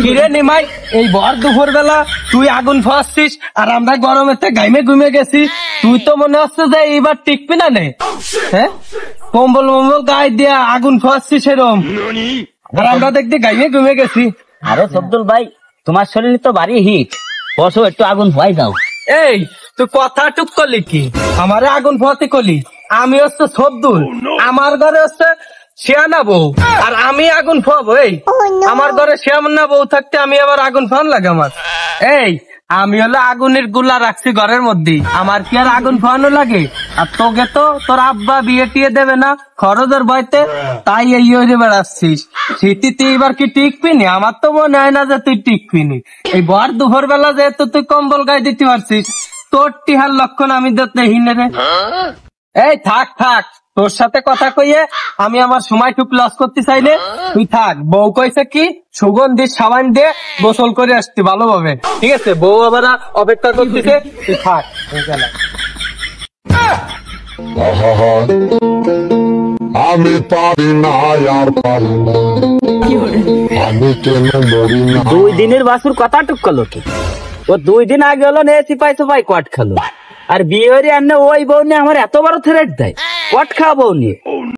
কিরে নিমাই, এই ভর দুপুর বেলা তুই আগুন ফাঁসছিস আর আমরা গরমেতে গাইমে ঘুমে গেছি। তুই তো মনে হচ্ছে যে এইবার টিকবি না নে। হ্যাঁ, কম্বল মম্বল গায়ে দিয়া আগুন ফাঁসছিস এরম, আর আমরা দেখতে গাইমে ঘুমে গেছি। আরে সবদুল ভাই, তোমার শরীর তো ভারী হিট, বসো একটু আগুন ভয় দাও। এই তুই কথা টুক করলি কি? আমারে আগুন ফাঁসি করলি? আমি হচ্ছে সবদুল, আমার ঘরে হচ্ছে শিয়ানা বউ, আর আমি আগুন ফাঁবো? এই আমার ঘরে শিয়ানা বউ থাকতে আমি আবার আগুন ফান লাগে আমার? এই আমি হলো আগুনের গুলা রাখছি ঘরের মধ্যে, আমার কি আর আগুন ফানো লাগে? আর তোকে তো তোর আব্বা বিয়ে টিয়ে দেবে না খরচের ভয়তে, তাই এই হয়ে বেড়াচ্ছিস। শীতিতে এবার কি টিকবি নি? আমার তো মনে হয় না যে তুই টিকবি নি। এই ভর দুপুর বেলা যেহেতু তুই কম্বল গায়ে দিতে পারছিস, তোর টিহার লক্ষণ আমি দেখি না রে। এই থাক থাক, তোর সাথে কথা কইয়ে আমি আমার সময় টুক লস করতে চাইলে তুই থাক। বউ কইছে কি সুগন্ধি সাবান দিয়ে গোসল করে আসতে ভালোভাবে, ঠিক আছে? বউ আবার অপেক্ষা করতেছে, তুই থাক। আমি পারি না আর পারি না, আমি কেন মরি না। 2 দিনের বাসুর কথা টুক করলো কি? ও 2 দিন আগে হলো নে সিপাই সুপাই কট খেলো, আর বিয়ে হয়ে আনে ওই বউ নিয়ে আমার এত বড় থ্রেট দেয়, কট খাওয়া বউ নিয়ে।